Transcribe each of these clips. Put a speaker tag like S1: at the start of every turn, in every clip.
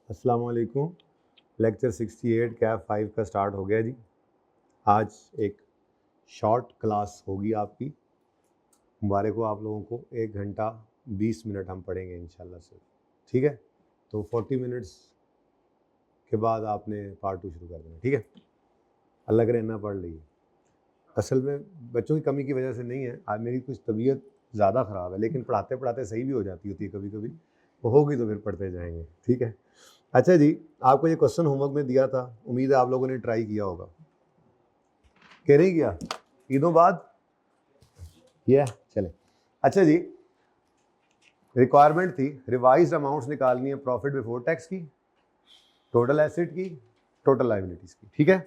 S1: अस्सलाम वालेकुम। Lecture 68 cap 5 का स्टार्ट हो गया जी। आज एक शॉर्ट क्लास होगी आपकी। मुबारक हो आप लोगों को। 1 घंटा 20 मिनट हम पढ़ेंगे इंशाल्लाह से, ठीक है। तो 40 मिनट्स के बाद आपने पार्ट 2 शुरू कर देना, ठीक है। अल्लाह करे ना पढ़ लीजिए। असल में बच्चों की कमी की वजह से नहीं है, आज मेरी कुछ तबीयत ज़्यादा ख़राब है, लेकिन पढ़ाते पढ़ाते सही भी हो जाती होती है कभी कभी। वो होगी तो फिर पढ़ते जाएंगे, ठीक है। अच्छा जी, आपको ये क्वेश्चन होमवर्क में दिया था, उम्मीद है आप लोगों ने ट्राई किया होगा। कह नहीं किया? ईदों बाद किया? चले। अच्छा जी, रिक्वायरमेंट थी रिवाइज्ड अमाउंट्स निकालनी है प्रॉफिट बिफोर टैक्स की, टोटल एसेट की, टोटल लायबिलिटीज की, ठीक है।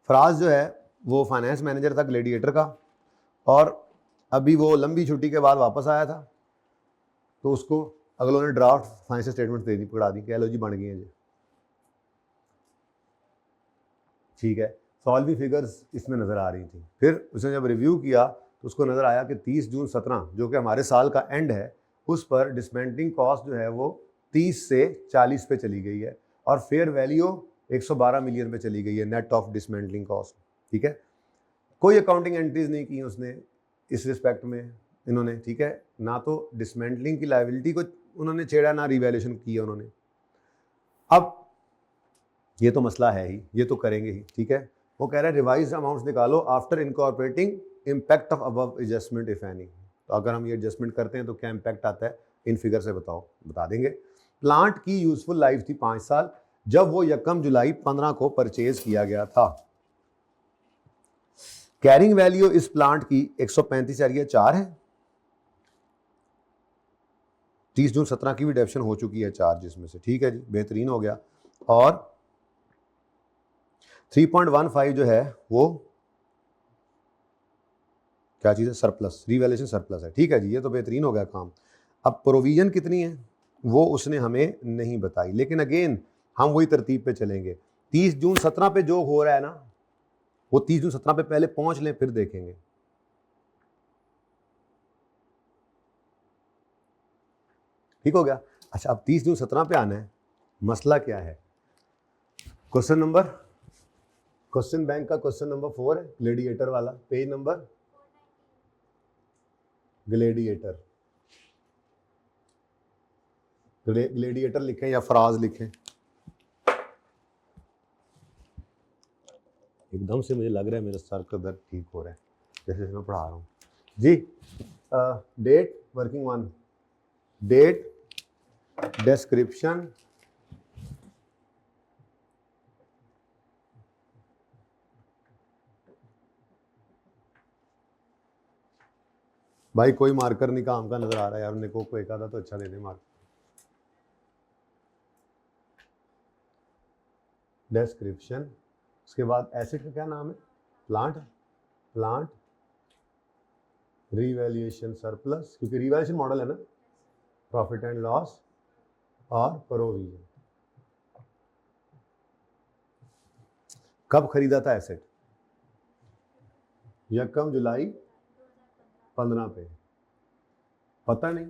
S1: फराज जो है वो फाइनेंस मैनेजर था ग्लेडिएटर का, और अभी वो लंबी छुट्टी के बाद वापस आया था, तो उसको अगलों ने ड्राफ्ट फाइनेंशियल स्टेटमेंट दे दी, पकड़ा दी कि लो जी बन गई हैं जी, ठीक है। सॉल्व भी फिगर्स इसमें नज़र आ रही थी। फिर उसने जब रिव्यू किया तो उसको नज़र आया कि 30 जून 17 जो कि हमारे साल का एंड है, उस पर डिसमेंटलिंग कॉस्ट जो है वो 30 से 40 पे चली गई है, और फेयर वैल्यू 112 मिलियन पे चली गई है नेट ऑफ डिसमेंटलिंग कॉस्ट, ठीक है। कोई अकाउंटिंग एंट्रीज नहीं की उसने इस रिस्पेक्ट में इन्होंने, ठीक है। ना तो डिसमेंटलिंग की लायबिलिटी को उन्होंने छेड़ा, ना रिवैल्यूएशन किया उन्होंने। अब ये तो मसला है ही, ये तो करेंगे ही, ठीक है। वो कह रहा है रिवाइज अमाउंट्स निकालो after incorporating impact of above adjustment if any. तो अगर हम ये एडजस्टमेंट करते हैं तो क्या इम्पैक्ट आता है, इन फिगर से बताओ, बता देंगे। प्लांट की यूजफुल लाइफ थी 5 साल, जब वो 1 जुलाई 15 को परचेज किया गया था। कैरिंग वैल्यू इस प्लांट की 135.4 है। 30 जून 17 की भी डेप्शन हो चुकी है 4 जिसमें से, ठीक है जी, बेहतरीन हो गया। और 3.15 जो है वो क्या चीज़ है, सरप्लस, रिवैल्यूएशन सरप्लस है, ठीक है जी, ये तो बेहतरीन हो गया काम। अब प्रोविजन कितनी है वो उसने हमें नहीं बताई, लेकिन अगेन हम वही तरतीब पे चलेंगे। 30 जून 17 पे जो हो रहा है ना, वो 30 जून 17 पे पहले पहुंच लें फिर देखेंगे, ठीक हो गया। अच्छा, अब 30 जून 17 पे आना है। मसला क्या है? क्वेश्चन नंबर, क्वेश्चन बैंक का क्वेश्चन नंबर 4 है, ग्लेडिएटर वाला, पेज नंबर, ग्लेडिएटर, ग्लेडिएटर लिखें या फराज लिखें। एकदम से मुझे लग रहा है मेरा सर का दर्द ठीक हो रहा है जैसे मैं पढ़ा रहा हूँ जी। Date working one, date, description, भाई कोई मार्कर नहीं काम का नजर आ रहा है यार, मेरे को कोई एक आधा तो अच्छा दे दे मार्कर। डिस्क्रिप्शन, उसके बाद एसेट का क्या नाम है, प्लांट, प्लांट रिवैल्यूएशन सरप्लस, क्योंकि रिवैल्यूएशन मॉडल है ना, प्रॉफिट एंड लॉस और प्रोविजन। कब खरीदा था एसेट? 1 जुलाई 15 पे। पता नहीं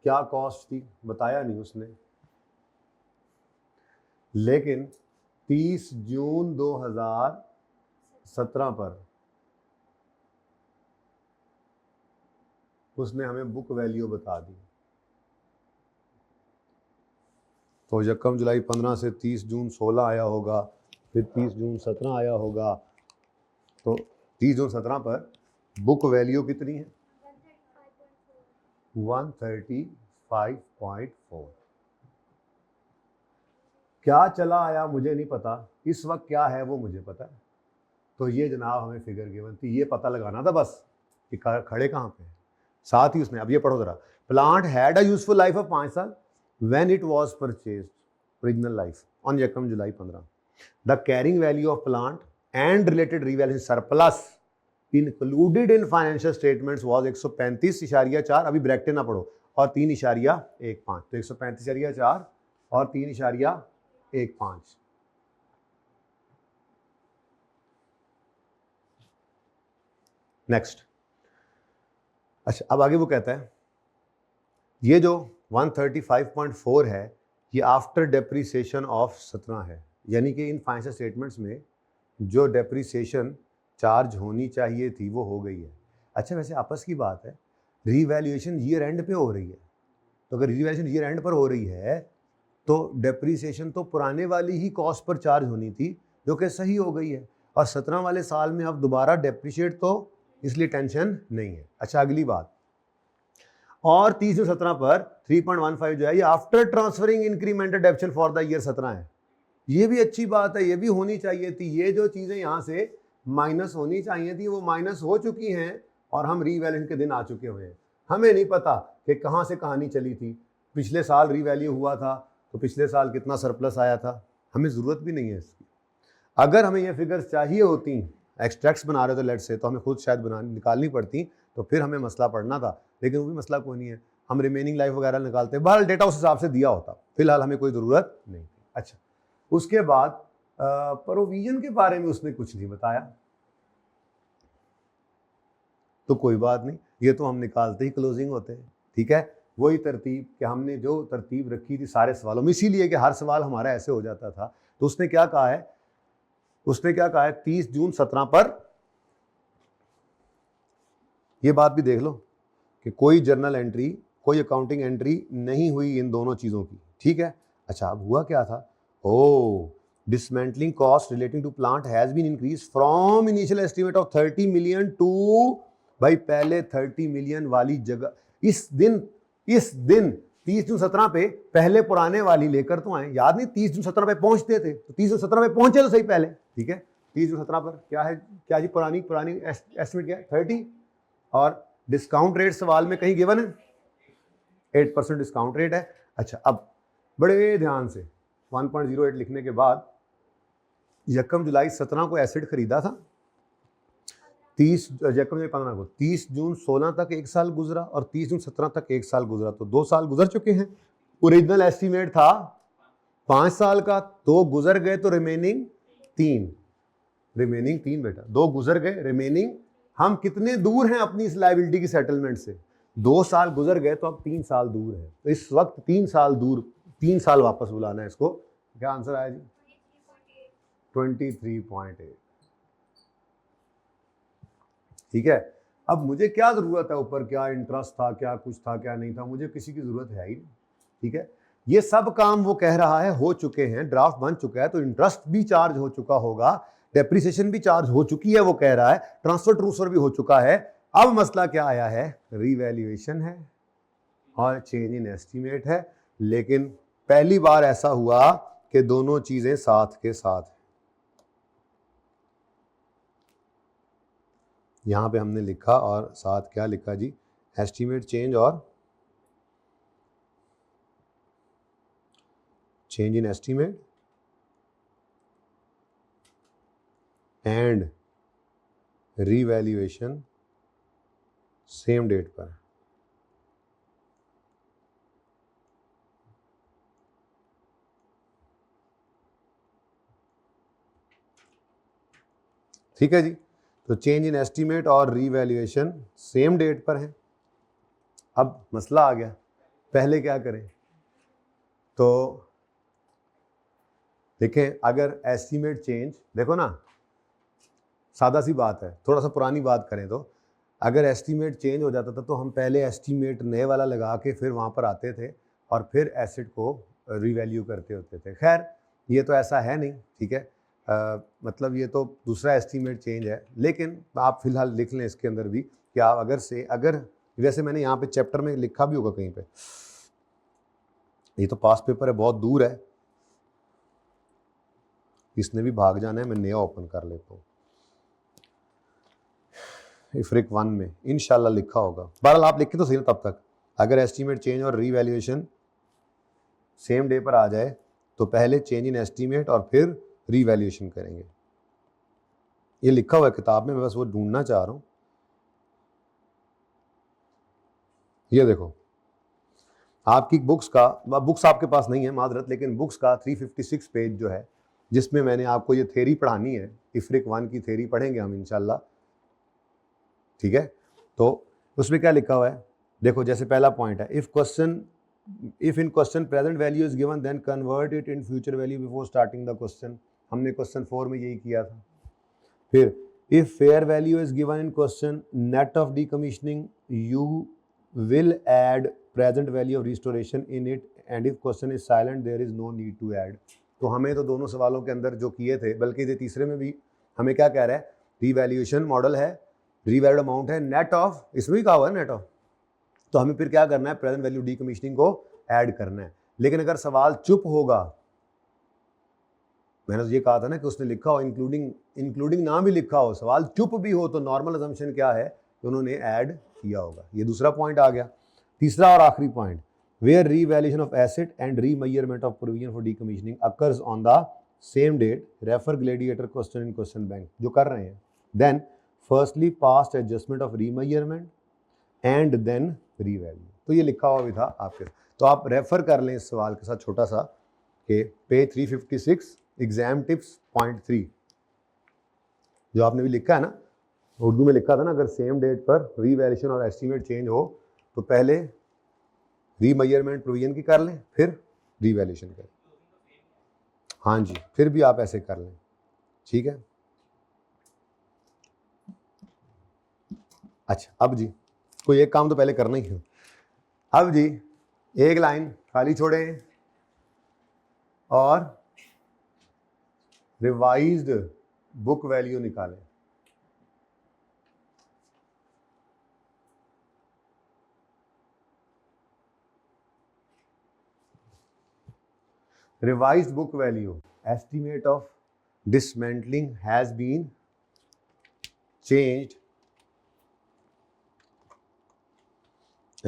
S1: क्या कॉस्ट थी, बताया नहीं उसने, लेकिन 30 जून 2017 पर उसने हमें बुक वैल्यू बता दी। तो 1 जुलाई 15 से 30 जून 16 आया होगा, फिर 30 जून 17 आया होगा, तो 30 जून 17 पर बुक वैल्यू कितनी है? 135.4। क्या चला आया मुझे नहीं पता, इस वक्त क्या है वो मुझे पता है। तो ये जनाब हमें फिगर गिवन थी, ये पता लगाना था बस कि खड़े कहाँ पे। साथ ही उसने, अब ये पढ़ो जरा, plant had a useful life of 5 साल when it was purchased, original life on 1 July 15। The carrying value of plant and related revaluation surplus included in financial statements was 135.4, अभी ब्रैकेट ना पढ़ो, और 3.15, तो 135.4 और 3.15। नेक्स्ट। अच्छा, अब आगे वो कहता है ये जो 135.4 है, ये आफ्टर डेप्रीसिएशन ऑफ 17 है, यानी कि इन फाइनेंशियल स्टेटमेंट्स में जो डेप्रीसिएशन चार्ज होनी चाहिए थी वो हो गई है। अच्छा, वैसे आपस की बात है, रीवैल्यूएशन ईयर एंड पे हो रही है, तो अगर रीवैल्यूएशन ईयर एंड पर हो रही है तो डेप्रीसिएशन तो पुराने वाली ही कॉस्ट पर चार्ज होनी थी, जो कि सही हो गई है, और 17 वाले साल में अब दोबारा डेप्रीशिएट, तो इसलिए टेंशन नहीं है। अच्छा, अगली बात, और 30/17 पर 3.15 जो है ये after transferring incremented डेप्शन for the year 17 है। ये भी अच्छी बात है, ये भी होनी चाहिए थी। ये जो चीज़ें यहाँ से माइनस होनी चाहिए थी वो माइनस हो चुकी हैं और हम रीवैल्यूएशन के दिन आ चुके हुए हैं। हमें नहीं पता कि कहाँ से कहानी चली थी, पिछले साल रीवैल्यू हुआ था तो पिछले साल कितना सरप्लस आया था, हमें ज़रूरत भी नहीं है इसकी। अगर हमें ये फिगर्स चाहिए होती, एक्सट्रैक्ट्स बना रहे थे लेट से, तो हमें खुद शायद निकालनी पड़ती, तो फिर हमें मसला पड़ना था, लेकिन वो भी मसला कोई नहीं है, हम रिमेनिंग लाइफ वगैरह निकालते, बहरहाल डेटा उस हिसाब से दिया होता, फिलहाल हमें कोई ज़रूरत नहीं। अच्छा, उसके बाद प्रोविजन के बारे में उसने कुछ नहीं बताया, तो कोई बात नहीं, ये तो हम निकालते ही क्लोजिंग होते हैं, ठीक है। वही तरतीब कि हमने जो तरतीब रखी थी सारे सवालों में, इसीलिए कि हर सवाल हमारा ऐसे हो जाता था। तो उसने क्या कहा है, 30 जून 17 पर, ये बात भी देख लो कि कोई जर्नल एंट्री, कोई अकाउंटिंग एंट्री नहीं हुई इन दोनों चीज़ों की, ठीक है। अच्छा, अब हुआ क्या था, dismantling cost relating to plant has been increase from initial estimate of 30 million to, भाई पहले 30 मिलियन वाली जगह, इस दिन 30 जून 17 पे पहले पुराने वाली लेकर तो आए, याद नहीं 30 जून 17 पे पहुंचते थे, तो 30 जून 17 पे पहुंचे तो सही पहले, ठीक है। 30 जून 17 पर क्या है, क्या जी पुरानी एस्टिमेट क्या है, 30, और डिस्काउंट रेट सवाल में कहीं गिवन है 8% डिस्काउंट रेट है। अच्छा, अब बड़े ध्यान से 1.08 लिखने के बाद 1 जुलाई 17 को एसिड खरीदा था, 30 जून 16 तक 1 साल गुजरा और 30 जून 17 तक 1 साल गुजरा, तो 2 साल गुजर चुके हैं। ओरिजिनल एस्टीमेट था 5 साल का, 2 गुजर गए तो रिमेनिंग 3 बेटा, 2 गुजर गए, रिमेनिंग, हम कितने दूर हैं अपनी इस लायबिलिटी की सेटलमेंट से, 2 साल गुजर गए तो अब 3 साल दूर है, तो इस वक्त 3 साल दूर, 3 साल वापस बुलाना है इसको। क्या आंसर आया जी, 23.8, ठीक है। अब मुझे क्या जरूरत है, ऊपर क्या इंटरेस्ट था, क्या कुछ था, क्या नहीं था, मुझे किसी की जरूरत है ही नहीं, ठीक है। ये सब काम वो कह रहा है हो चुके हैं, ड्राफ्ट बन चुका है, तो इंटरेस्ट भी चार्ज हो चुका होगा, डेप्रिसिएशन भी चार्ज हो चुकी है, वो कह रहा है ट्रांसफर भी हो चुका है। अब मसला क्या आया है, रीवैल्यूएशन है और चेंज इन एस्टीमेट है, लेकिन पहली बार ऐसा हुआ कि दोनों चीजें साथ के साथ। यहां पे हमने लिखा और साथ क्या लिखा जी, एस्टीमेट चेंज और change in estimate and revaluation same date पर। ठीक है जी, तो चेंज इन एस्टीमेट और रीवैल्यूएशन सेम डेट पर है। अब मसला आ गया, पहले क्या करें, तो देखें, अगर एस्टीमेट चेंज, देखो ना सादा सी बात है, थोड़ा सा पुरानी बात करें तो अगर एस्टीमेट चेंज हो जाता था तो हम पहले एस्टीमेट नए वाला लगा के फिर वहाँ पर आते थे और फिर एसेट को रीवैल्यू करते होते थे। खैर ये तो ऐसा है नहीं, ठीक है, मतलब ये तो दूसरा एस्टीमेट चेंज है, लेकिन आप फिलहाल लिख लें इसके अंदर भी कि आप अगर वैसे मैंने यहाँ पे चैप्टर में लिखा भी होगा कहीं पे, ये तो पास पेपर है, बहुत दूर है, इसने भी भाग जाना है, मैं नया ओपन कर लेता हूँ। इफ्रिक 1 में इंशाल्लाह लिखा होगा, बहरहाल आप लिखे तो सही ना तब तक। अगर एस्टीमेट चेंज और रीवैल्यूएशन सेम डे पर आ जाए तो पहले चेंज इन एस्टीमेट और फिर रीवैल्यूएशन करेंगे, ये लिखा हुआ है किताब में, मैं बस वो ढूंढना चाह रहा हूँ। ये देखो, आपकी बुक्स आपके पास नहीं है मादरत, लेकिन बुक्स का 356 पेज जो है, जिसमें मैंने आपको ये थ्योरी पढ़ानी है, इफ्रिक 1 की थ्योरी पढ़ेंगे हम इंशाल्लाह, ठीक है। तो उसमें क्या लिखा हुआ है, देखो, जैसे पहला पॉइंट है, if question if in question present value is given then convert it in future value before starting the question. हमने क्वेश्चन 4 में यही किया था। फिर if fair value is given in question net of decommissioning you will add present value of restoration in it and if question is silent there is no need to add. तो हमें तो दोनों सवालों के अंदर जो किए थे, बल्कि ये तीसरे में भी हमें क्या कह रहा है, रीवैल्यूएशन मॉडल है, रीवैल्यूड अमाउंट है, नेट ऑफ, इसमें भी कहा हुआ है नेट ऑफ, तो हमें फिर क्या करना है, प्रेजेंट वैल्यू डीकमीशनिंग को ऐड करना है। लेकिन अगर सवाल चुप होगा, मैंने तो ये कहा था ना कि उसने लिखा हो इंक्लूडिंग ना भी लिखा हो, सवाल चुप भी हो, तो नॉर्मल अजम्पशन क्या है कि उन्होंने ऐड किया होगा। ये दूसरा पॉइंट आ गया। तीसरा और आखिरी point, where revaluation of asset and remeasurement of provision for decommissioning occurs on the same date, refer gladiator question in question bank, जो कर रहे हैं। Then firstly past adjustment of remeasurement and then revalue. तो ये लिखा हुआ भी था आपके, तो आप रेफर कर लें इस सवाल के साथ छोटा सा कि पेज 356 एग्जाम टिप्स पॉइंट 3, जो आपने भी लिखा है ना, उर्दू में लिखा था ना, अगर सेम डेट पर रीवैल्यूएशन और एस्टीमेट चेंज हो तो पहले रीमेजरमेंट प्रोविजन की कर लें, फिर रीवैल्यूएशन करें। हाँ जी, फिर भी आप ऐसे कर लें, ठीक है। अच्छा, अब जी कोई एक काम तो पहले करना ही है। अब जी एक लाइन खाली छोड़ें और रिवाइज्ड बुक वैल्यू निकालें। Revised book value, estimate of dismantling has been changed,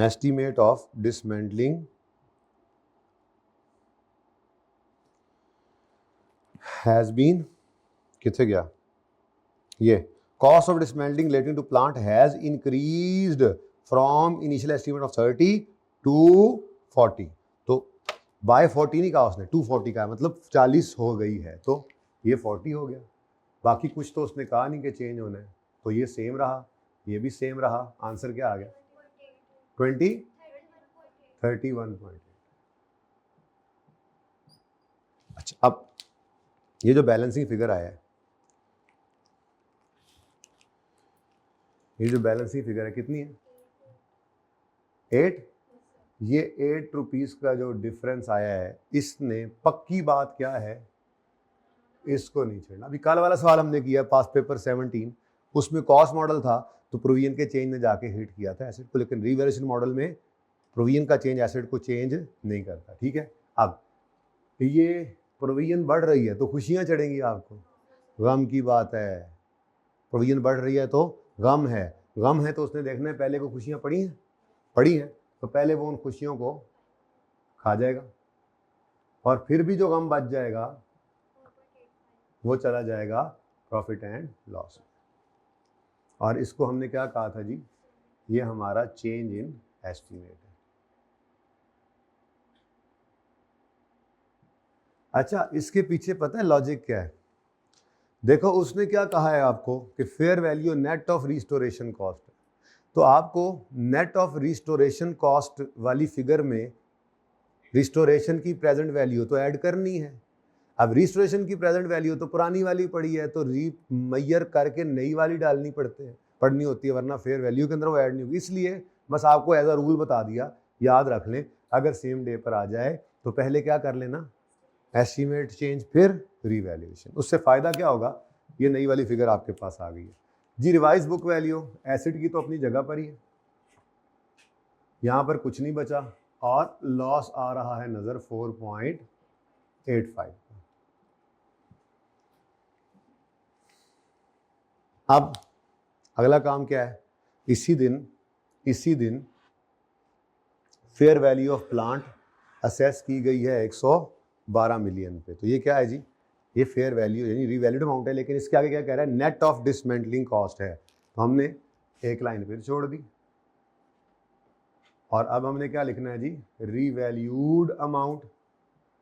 S1: estimate of dismantling has been, किथे गया ये, cost of dismantling relating to plant has increased from initial estimate of 30 to 40, तो by 40 नहीं कहा उसने, 240 का, मतलब 40 हो गई है, तो ये 40 हो गया। बाकी कुछ तो उसने कहा नहीं कि चेंज होना है, तो ये सेम रहा, ये भी सेम रहा। आंसर क्या आ गया, 31.8। अच्छा, अब ये जो बैलेंसिंग फिगर आया है, ये जो बैलेंसिंग फिगर है कितनी है, 8। ये 8 रुपीज का जो डिफरेंस आया है, इसने पक्की बात क्या है, इसको नहीं छेड़ना। अभी कल वाला सवाल हमने किया पास पेपर 17, उसमें कॉस्ट मॉडल था तो प्रोविजन के चेंज ने जाके हिट किया था एसेट को, लेकिन रीवैल्यूएशन मॉडल में प्रोविजन का चेंज एसेट को चेंज नहीं करता, ठीक है। अब ये प्रोविजन बढ़ रही है तो खुशियां चढ़ेंगी आपको, गम की बात है। प्रोविजन बढ़ रही है तो गम है, गम है तो उसने देखना है पहले को खुशियां पड़ी हैं, तो पहले वो उन खुशियों को खा जाएगा, और फिर भी जो गम बच जाएगा वो चला जाएगा प्रॉफिट एंड लॉस। और इसको हमने क्या कहा था जी, ये हमारा चेंज इन एस्टीमेट है। अच्छा, इसके पीछे पता है लॉजिक क्या है, देखो उसने क्या कहा है आपको कि fair value net of restoration cost, तो आपको नेट ऑफ रिस्टोरेशन कॉस्ट वाली फिगर में रिस्टोरेशन की प्रेजेंट वैल्यू तो ऐड करनी है। अब रिस्टोरेशन की प्रेजेंट वैल्यू तो पुरानी वाली पड़ी है, तो रीमेजर करके नई वाली डालनी पड़नी होती है, वरना फेयर वैल्यू के अंदर वो ऐड नहीं होगी। इसलिए बस आपको एज अ रूल बता दिया, याद रख लें, अगर सेम डे पर आ जाए तो पहले क्या कर लेना, एस्टीमेट चेंज, फिर रीवैल्यूएशन। उससे फ़ायदा क्या होगा, ये नई वाली फिगर आपके पास आ गई है जी। रिवाइज बुक वैल्यू एसिड की तो अपनी जगह पर ही है, यहाँ पर कुछ नहीं बचा, और लॉस आ रहा है नज़र 4.85। अब अगला काम क्या है, इसी दिन fair value of plant assess की गई है 112 मिलियन पे। तो ये क्या है जी, ये फेयर वैल्यू यानी रीवैल्यूड अमाउंट है, लेकिन इसके आगे क्या कह रहा है, नेट ऑफ डिसमेंटलिंग कॉस्ट है। तो हमने एक लाइन फिर छोड़ दी, और अब हमने क्या लिखना है जी, रीवैल्यूड अमाउंट।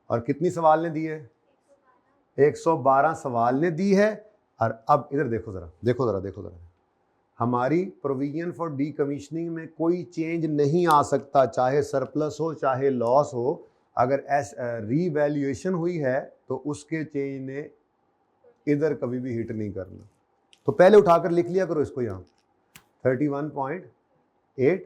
S1: और कितनी सवाल ने दी है, 112 सवाल ने दी है। और अब इधर देखो जरा, हमारी प्रोविजन फॉर डी कमीशनिंग में कोई चेंज नहीं आ सकता, चाहे सरप्लस हो चाहे लॉस हो। अगर रीवैल्यूएशन हुई है तो उसके चेंज ने इधर कभी भी हिट नहीं करना। तो पहले उठाकर लिख लिया करो इसको, यहाँ 31.8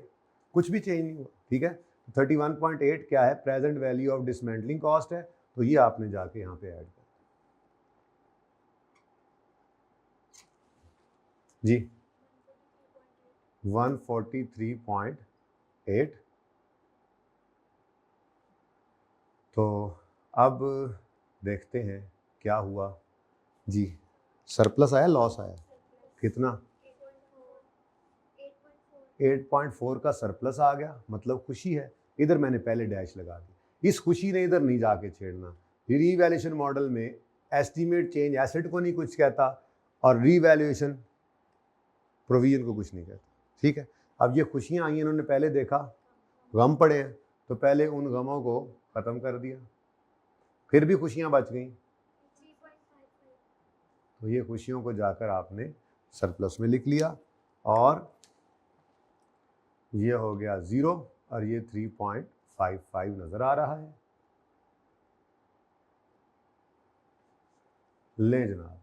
S1: कुछ भी चेंज नहीं हुआ, ठीक है। 31.8 क्या है, present value of dismantling cost है, तो ये आपने जाके यहाँ पे ऐड कर जी 143.8। तो अब देखते हैं क्या हुआ जी, सरप्लस आया लॉस आया, कितना 8.4 का सरप्लस आ गया, मतलब खुशी है। इधर मैंने पहले डैश लगा दी, इस खुशी ने इधर नहीं जाके छेड़ना। रीवैल्यूएशन मॉडल में एस्टीमेट चेंज एसेट को नहीं कुछ कहता और रीवैल्यूएशन प्रोविजन को कुछ नहीं कहता, ठीक है। अब ये खुशियाँ आई, इन्होंने पहले देखा गम पड़े हैं तो पहले उन गमों को ख़त्म कर दिया, फिर भी खुशियाँ बच गई, तो ये खुशियों को जाकर आपने सरप्लस में लिख लिया और ये हो गया 0 और ये 3.55 नजर आ रहा है। ले जनाब,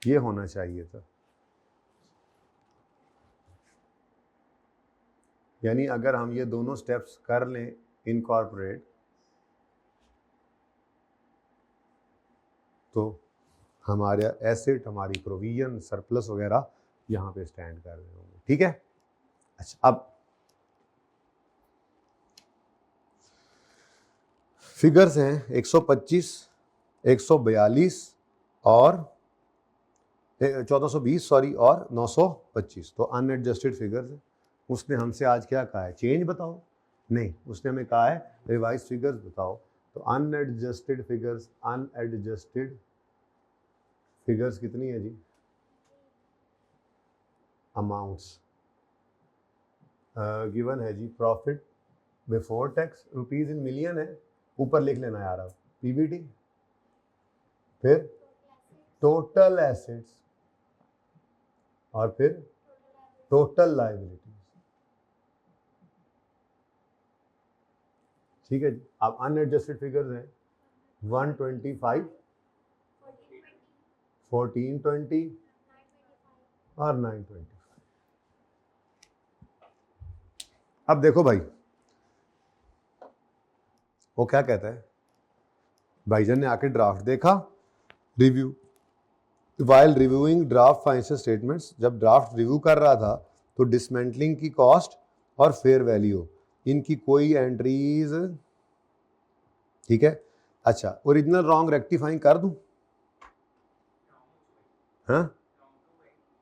S1: ये होना चाहिए था। यानी अगर हम ये दोनों स्टेप्स कर लें इनकॉर्पोरेट, तो हमारे एसेट, हमारी प्रोविजन, सरप्लस वगैरह यहाँ पे स्टैंड कर रहे होंगे, ठीक है। अच्छा, अब फिगर्स हैं 125, 142 और 1420 सॉरी और 925, तो अनएडजस्टेड फिगर्स है। उसने हमसे आज क्या कहा है, चेंज बताओ, नहीं उसने हमें कहा है रिवाइज फिगर्स बताओ। तो अनएडजस्टेड फिगर्स, अनएडजस्टेड फिगर्स कितनी है जी, अमाउंट्स गिवन है जी, profit before tax rupees in million है, ऊपर लिख लेना यार आप पीबीटी, फिर टोटल एसेट्स और फिर टोटल लायबिलिटीज, ठीक है जी। अब अनएडजस्टेड फिगर्स हैं 125, 1420 और 925। अब देखो भाई, वो क्या कहता है, भाईजान ने आके ड्राफ्ट देखा, review, while reviewing draft financial statements, जब ड्राफ्ट रिव्यू कर रहा था तो डिसमेंटलिंग की कॉस्ट और फेयर वैल्यू, इनकी कोई एंट्रीज, ठीक है। अच्छा, ओरिजिनल रॉन्ग रेक्टिफाइंग कर दूं, हाँ,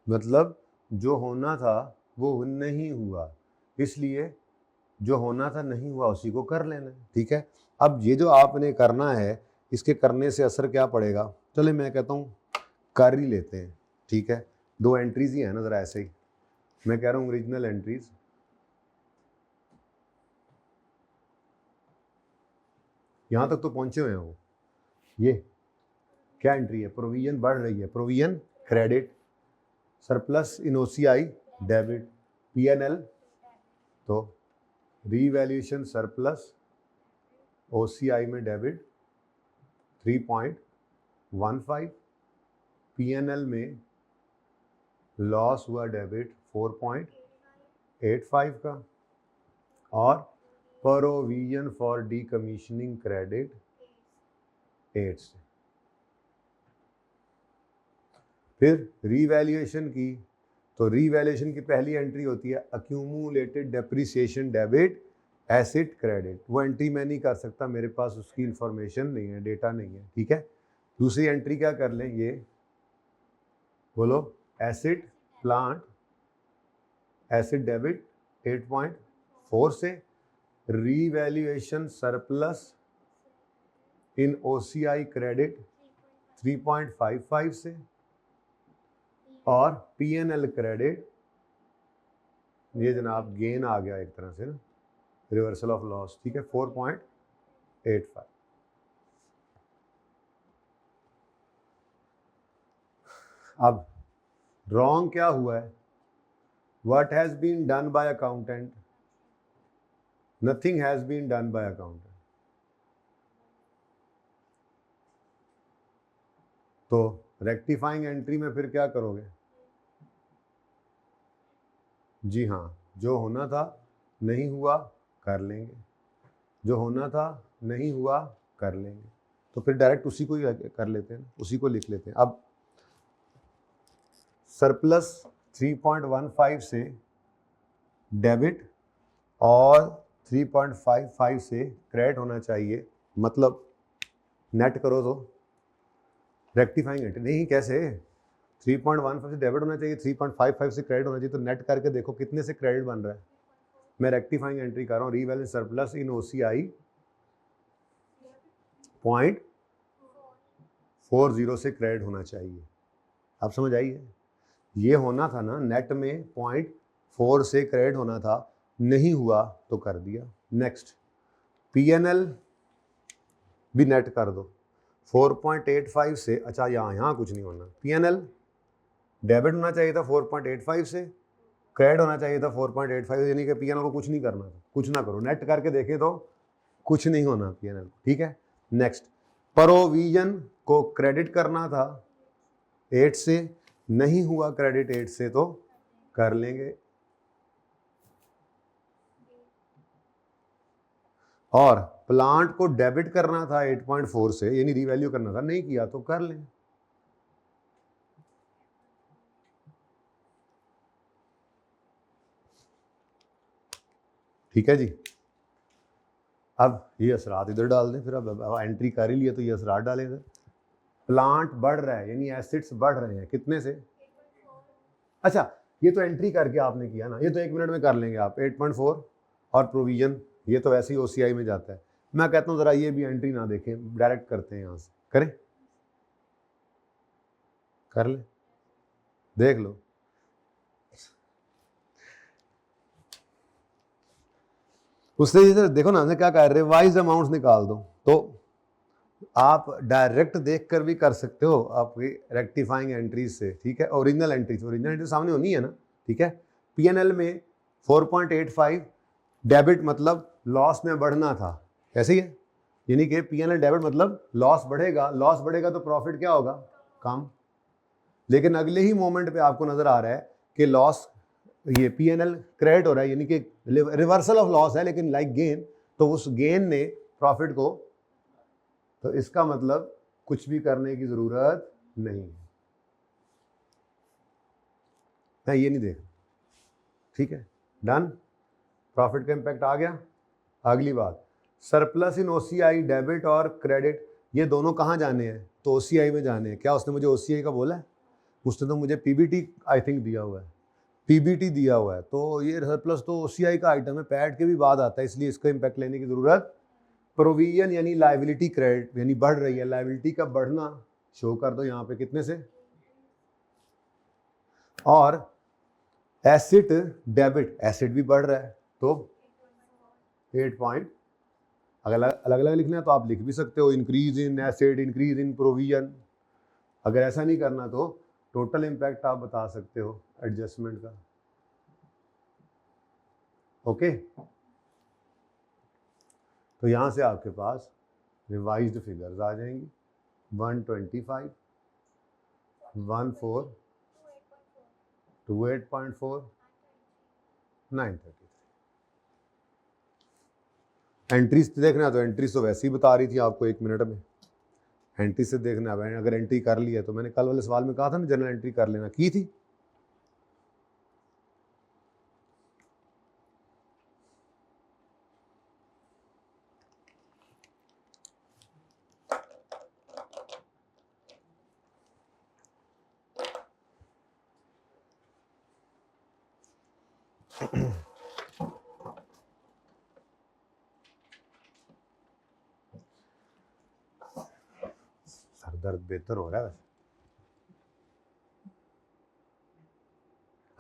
S1: मतलब जो होना था वो नहीं हुआ, इसलिए जो होना था नहीं हुआ उसी को कर लेना है, ठीक है। अब ये जो आपने करना है, इसके करने से असर क्या पड़ेगा, चले मैं कहता हूँ कर ही लेते हैं, ठीक है। दो एंट्रीज ही है ना, जरा ऐसे ही मैं कह रहा हूँ ओरिजिनल एंट्रीज, यहां तक तो पहुंचे हुए हैं वो, ये क्या एंट्री है, प्रोविजन बढ़ रही है, प्रोविजन क्रेडिट, सरप्लस इन ओसीआई डेबिट, पीएनएल, तो रीवैल्यूएशन सरप्लस ओसीआई में डेबिट 3.15, पीएनएल में लॉस हुआ डेबिट 4.85 का, और प्रोविजन फॉर डीकमीशनिंग क्रेडिट 8 से। फिर रीवैल्यूएशन की, तो रीवैल्यूएशन की पहली एंट्री होती है accumulated depreciation debit asset credit, वो एंट्री मैं नहीं कर सकता, मेरे पास उसकी इंफॉर्मेशन नहीं है, डेटा नहीं है, ठीक है। दूसरी एंट्री क्या कर लें, ये बोलो, एसेट प्लांट, एसेट डेबिट 8.4 से, रीवैल्यूएशन सरप्लस इन ओसीआई क्रेडिट 3.55 से, और पीएनएल क्रेडिट, ये जनाब गेन आ गया एक तरह से ना, रिवर्सल ऑफ लॉस, ठीक है, 4.85। अब रॉन्ग क्या हुआ है? What has been done by accountant? Nothing has been done by accountant. तो रेक्टिफाइंग एंट्री में फिर क्या करोगे? जी हाँ, जो होना था नहीं हुआ कर लेंगे, जो होना था नहीं हुआ कर लेंगे। तो फिर डायरेक्ट उसी को ही कर लेते हैं, उसी को लिख लेते हैं। अब सरप्लस 3.15 से डेबिट और 3.55 से क्रेडिट होना चाहिए, मतलब नेट करो तो रेक्टिफाइंग एंट्री नहीं, कैसे? 3.15 से डेबिट होना चाहिए, 3.55 से क्रेडिट होना चाहिए, तो नेट करके देखो कितने से क्रेडिट बन रहा है। मैं रेक्टिफाइंग एंट्री कर रहा हूँ, रीवैल्यूएशन सरप्लस इन OCI 0.40 से क्रेडिट होना चाहिए। आप समझ आई है? ये होना था ना नेट में 0.4 से क्रेडिट होना था, नहीं हुआ तो कर दिया। नेक्स्ट PNL भी नेट कर दो 4.85 से। अच्छा यहाँ कुछ नहीं होना, PNL डेबिट होना चाहिए था 4.85 से, क्रेडिट होना चाहिए था 4.85, यानी कि PNL को कुछ नहीं करना था। कुछ ना करो, नेट करके देखें तो कुछ नहीं होना PNL, ठीक है। नेक्स्ट प्रोविजन को क्रेडिट करना था 8 से, नहीं हुआ क्रेडिट 8 से तो कर लेंगे। और प्लांट को डेबिट करना था 8.4 से, यानी रीवैल्यू करना था, नहीं किया तो कर लें। ठीक है जी। अब ये असरात इधर डाल दें, फिर अब एंट्री कर ही लिया तो ये असरात डालें इधर। प्लांट बढ़ रहा है, यानी एसिड्स बढ़ रहे हैं, कितने से? अच्छा ये तो एंट्री करके आपने किया ना, ये तो 1 मिनट में कर लेंगे आप 8.4। और प्रोविजन ये तो वैसे ही OCI में जाता है। मैं कहता हूँ ज़रा ये भी एंट्री ना देखें, डायरेक्ट करते हैं यहाँ से। करें? कर ले, देख लो। उससे इधर देखो ना, क्या कह रहे, रिवाइज अमाउंट्स निकाल दो। तो आप डायरेक्ट देख कर भी कर सकते हो आपकी रेक्टिफाइंग एंट्रीज से, ठीक है। ओरिजिनल एंट्री सामने होनी है ना, ठीक है। PNL में 4.85 डेबिट मतलब लॉस में बढ़ना था, ऐसे ही है, यानी कि PNL डेबिट मतलब लॉस बढ़ेगा, लॉस बढ़ेगा तो प्रॉफिट क्या होगा? कम। लेकिन अगले ही मोमेंट पे आपको नजर आ रहा है कि लॉस, ये PNL क्रेडिट हो रहा है, यानी कि रिवर्सल ऑफ लॉस है, लेकिन लाइक गेन, तो उस गेन ने प्रॉफिट को, तो इसका मतलब कुछ भी करने की जरूरत नहीं है। मैं ये नहीं देख, ठीक है, डन। प्रॉफिट का इंपैक्ट आ गया। अगली बात, सरप्लस इन OCI डेबिट और क्रेडिट, ये दोनों कहाँ जाने हैं? तो OCI में जाने हैं। क्या उसने मुझे OCI का बोला है? उसने तो मुझे PBT आई थिंक दिया हुआ है, PBT दिया हुआ है। तो ये सरप्लस तो OCI का आइटम है, पैट के भी बाद आता है, इसलिए इसका इंपैक्ट लेने की जरूरत। प्रोविजन यानी लाइबिलिटी क्रेडिट, यानी बढ़ रही है, लाइबिलिटी का बढ़ना शो कर दो यहाँ पे कितने से। और एसिड डेबिट, एसिड भी बढ़ रहा है तो 8 पॉइंट, अगर अलग अलग लिखना है तो आप लिख भी सकते हो, increase in acid, increase in provision. अगर ऐसा नहीं करना तो टोटल इंपैक्ट आप बता सकते हो एडजस्टमेंट का। ओके, तो यहां से आपके पास रिवाइज्ड फिगर्स आ जाएंगी 125, 14, 28.4, 933। एंट्रीज देखना है तो एंट्रीज तो वैसे ही बता रही थी आपको 1 मिनट में, एंट्री से देखना है। अगर एंट्री कर ली है तो मैंने कल वाले सवाल में कहा था ना, जनरल एंट्री कर लेना, की थी। सर दर्द बेहतर हो रहा है वैसे।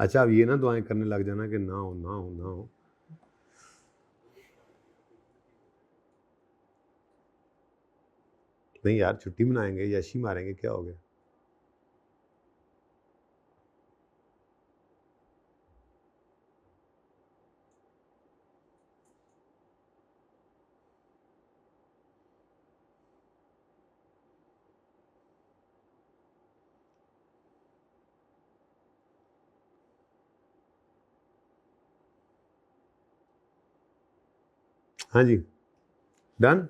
S1: अच्छा अब ये ना दुआएं करने लग जाना कि ना हो ना हो ना हो। नहीं यार, छुट्टी मनाएंगे, यशी मारेंगे, क्या हो गया? हाँ जी, डन।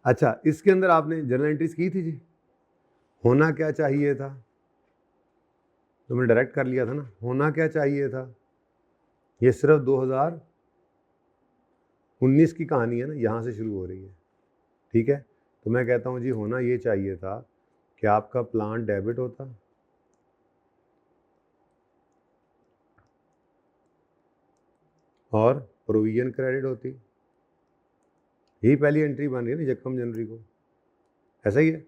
S1: अच्छा, इसके अंदर आपने जर्नल एंट्रीज की थी जी, होना क्या चाहिए था, तो मैंने डायरेक्ट कर लिया था ना, होना क्या चाहिए था, ये सिर्फ 2019 की कहानी है ना, यहाँ से शुरू हो रही है, ठीक है। तो मैं कहता हूँ जी होना ये चाहिए था कि आपका प्लान डेबिट होता और प्रोविजन क्रेडिट होती, यही पहली एंट्री बन रही है ना यकम जनवरी को, ऐसा ही है।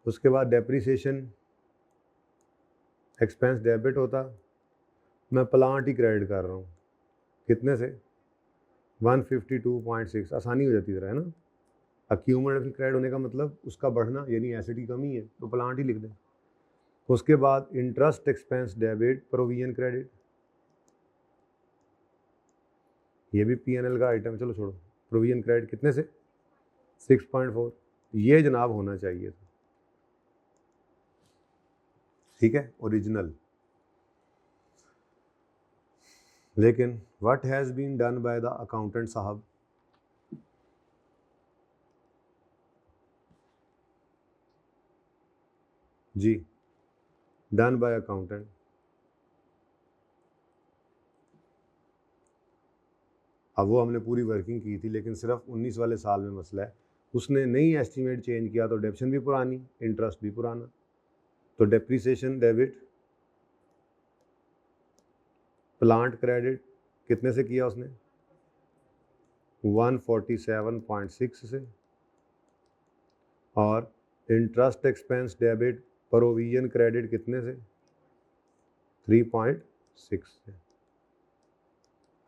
S1: उसके बाद डेप्रिसिएशन एक्सपेंस डेबिट होता, मैं प्लांट ही क्रेडिट कर रहा हूँ, कितने से 152.6, आसानी हो जाती है ना। अक्यूमुलेटिव क्रेडिट होने का मतलब उसका बढ़ना, यानी एसिड की कमी है, तो प्लांट ही लिख दें। उसके बाद interest expense debit provision credit, ये भी पीएनएल का आइटम, चलो छोड़ो। प्रोविजन क्रेडिट कितने से 6.4, ये जनाब होना चाहिए था, ठीक है, ओरिजिनल। लेकिन what has been done by the accountant साहब, जी, डन बाय अकाउंटेंट, अब वो हमने पूरी वर्किंग की थी, लेकिन सिर्फ 19 वाले साल में मसला है, उसने नहीं एस्टीमेट चेंज किया, तो डेप्शन भी पुरानी, इंटरेस्ट भी पुराना, तो डेप्रिसिएशन डेबिट, प्लांट क्रेडिट कितने से किया उसने 147.6 से, और interest expense debit provision credit कितने से 3.6 से।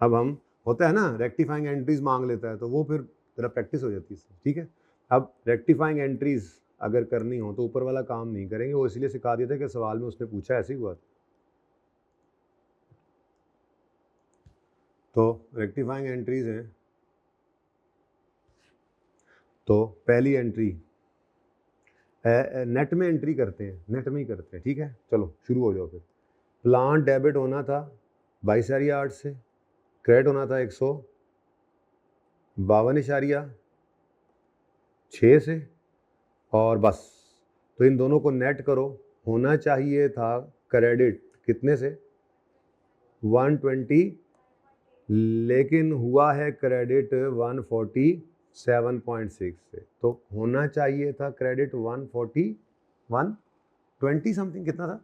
S1: अब हम, होता है ना रेक्टिफाइंग एंट्रीज मांग लेता है, तो वो फिर जरा प्रैक्टिस हो जाती है इससे, ठीक है। अब रेक्टिफाइंग एंट्रीज अगर करनी हो तो ऊपर वाला काम नहीं करेंगे, वो इसलिए सिखा दिया था कि सवाल में उसने पूछा, ऐसे ही हुआ था। तो रेक्टिफाइंग एंट्रीज हैं, तो पहली एंट्री नेट में एंट्री करते हैं, नेट में ही करते हैं, ठीक है। चलो शुरू हो जाओ फिर। प्लांट डेबिट होना था 22.8 से, क्रेडिट होना था 152.6 से, और बस, तो इन दोनों को नेट करो, होना चाहिए था क्रेडिट कितने से 120, लेकिन हुआ है क्रेडिट 147.6 से, तो होना चाहिए था क्रेडिट 120 समथिंग, कितना था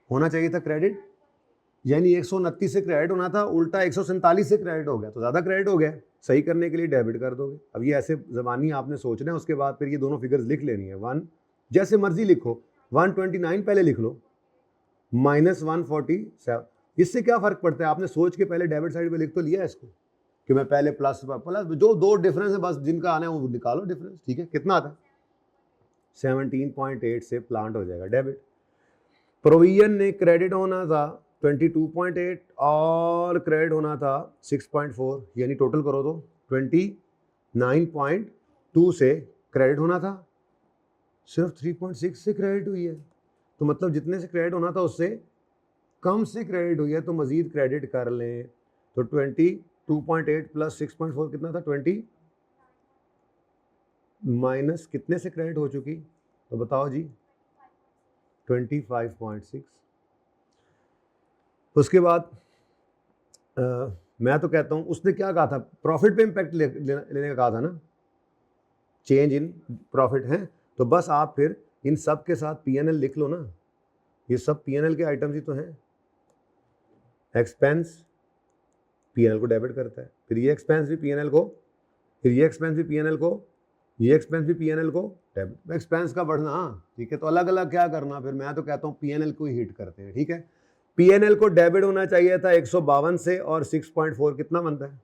S1: होना चाहिए था क्रेडिट, यानी 129 से क्रेडिट होना था, उल्टा 147 से क्रेडिट हो गया, तो ज़्यादा क्रेडिट हो गया, सही करने के लिए डेबिट कर दोगे। अब ये ऐसे ज़बानी आपने सोचना है, उसके बाद फिर ये दोनों फिगर्स लिख लेनी है, वन जैसे मर्जी लिखो, 129 पहले लिख लो, -147, इससे क्या फ़र्क पड़ता है, आपने सोच के पहले डेबिट साइड पे लिख तो लिया है इसको, कि मैं पहले प्लस प्लस, जो दो डिफरेंस है बस जिनका आना है वो निकालो डिफरेंस, ठीक है। कितना आता है 17.8 से प्लांट हो जाएगा डेबिट। प्रोविजन ने क्रेडिट होना था 22.8 और क्रेडिट होना था 6.4, यानी टोटल करो तो 29.2 से क्रेडिट होना था, सिर्फ 3.6 से क्रेडिट हुई है, तो मतलब जितने से क्रेडिट होना था उससे कम से क्रेडिट हुई है, तो मजीद क्रेडिट कर लें, तो 22.8 प्लस 6.4 कितना था 20, माइनस कितने से क्रेडिट हो चुकी, तो बताओ जी 25.6। उसके बाद मैं तो कहता हूँ उसने क्या कहा था, प्रॉफिट पे इम्पैक्ट लेने का कहा था ना, चेंज इन प्रॉफिट है, तो बस आप फिर इन सब के साथ पीएनएल लिख लो ना, ये सब पीएनएल के आइटम्स ही तो हैं। एक्सपेंस पीएनएल को डेबिट करता है, फिर ये एक्सपेंस भी पीएनएल को, फिर ये एक्सपेंस भी पीएनएल को, ये एक्सपेंस भी पीएनएल को डेबिट, एक्सपेंस का बढ़ना, ठीक है। तो अलग अलग क्या करना, फिर मैं तो कहता हूँ पीएनएल को ही हिट करते हैं, ठीक है। पीएनएल को डेबिट होना चाहिए था 152 से, और 6.4 कितना बनता है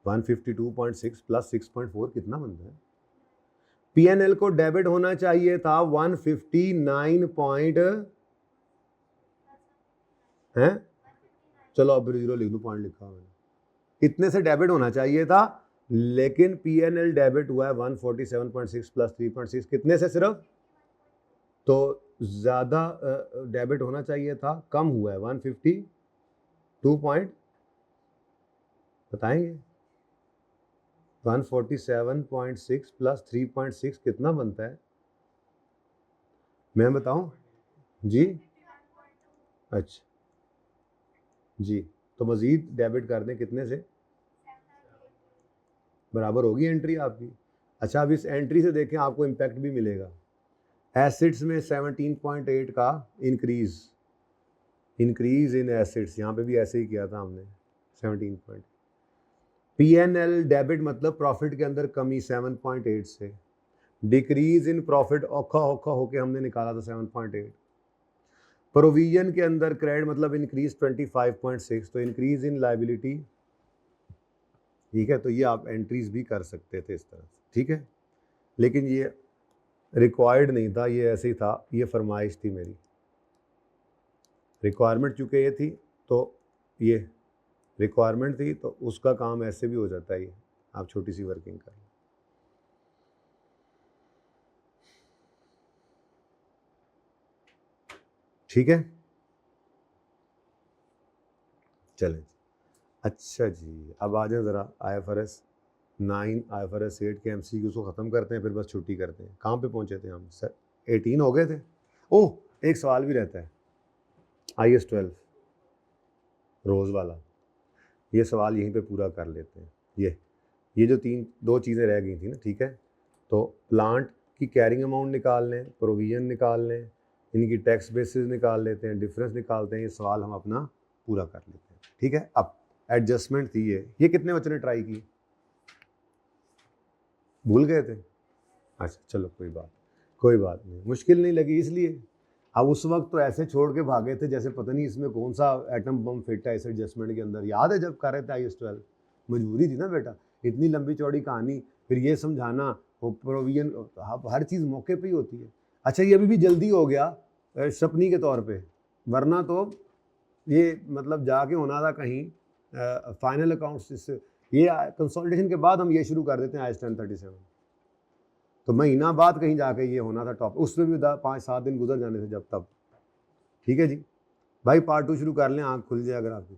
S1: 152.6 प्लस 6.4 कितना बनता है। पीएनएल को डेबिट होना चाहिए था 159 पॉइंट है, चलो अब 0 लिख दूं, पॉइंट लिखा मैंने, इतने से डेबिट होना चाहिए था, लेकिन पीएनएल डेबिट हुआ है 147.6 प्लस 3.6 कितने से सिर्फ, तो ज़्यादा डेबिट होना चाहिए था, कम हुआ है 150, 2 पॉइंट बताएंगे 147.6 प्लस 3.6 कितना बनता है? मैं बताऊं जी? अच्छा जी, तो मज़ीद डेबिट कर दें कितने से? बराबर होगी एंट्री आपकी। अच्छा, अब इस एंट्री से देखें आपको इम्पैक्ट भी मिलेगा। एसिड्स में 17.8 का इंक्रीज इन एसिड्स, यहाँ पे भी ऐसे ही किया था हमने 17. PNL डेबिट मतलब प्रॉफिट के अंदर कमी 7.8 से, डिक्रीज इन प्रॉफिट औखा औखा होके हमने निकाला था 7.8। प्रोविजन के अंदर क्रेडिट मतलब इंक्रीज 25.6, तो इंक्रीज इन लाइबिलिटी, ठीक है। तो ये आप एंट्रीज भी कर सकते थे इस तरह से, ठीक है, लेकिन ये रिक्वायर्ड नहीं था, ये ऐसे ही था, ये फरमाइश थी मेरी, रिक्वायरमेंट चूँकि ये थी तो ये रिक्वायरमेंट थी, तो उसका काम ऐसे भी हो जाता है। ये आप छोटी सी वर्किंग कर, ठीक है, चलें। अच्छा जी, अब आ जाए ज़रा IFRS 9 IFRS 8 के MCQ को ख़त्म करते हैं, फिर बस छुट्टी करते हैं। कहाँ पे पहुँचे थे हम सर? 18 हो गए थे। ओह, एक सवाल भी रहता है IS 12 रोज़ वाला, ये सवाल यहीं पे पूरा कर लेते हैं। ये जो 2 चीज़ें रह गई थी ना, ठीक है, तो प्लांट की कैरिंग अमाउंट निकाल लें, प्रोविज़न निकाल लें, इनकी टैक्स बेसिस निकाल लेते हैं, डिफरेंस निकालते हैं, ये सवाल हम अपना पूरा कर लेते हैं, ठीक है। अब एडजस्टमेंट थी ये कितने बच्चों ने ट्राई की? भूल गए थे? अच्छा चलो, कोई बात नहीं, मुश्किल नहीं लगी इसलिए। अब उस वक्त तो ऐसे छोड़ के भागे थे जैसे पता नहीं इसमें कौन सा एटम बम फिट है इस एडजस्टमेंट के अंदर। याद है जब कर रहे थे IS 12? मजबूरी थी ना बेटा, इतनी लंबी चौड़ी कहानी, फिर ये समझाना, वो प्रोविजन, हर चीज़ मौके पे ही होती है। अच्छा, ये अभी भी जल्दी हो गया सपनी के तौर पे, वरना तो ये मतलब जाके होना था कहीं फाइनल अकाउंट्स, ये कंसोलिडेशन के बाद हम ये शुरू कर देते हैं IS 1037, तो महीना बाद कहीं जाके ये होना था टॉप, उसमें भी 5-7 दिन गुजर जाने थे जब तब, ठीक है जी। भाई पार्ट 2 शुरू कर लें, आँख खुल जाए अगर आपकी।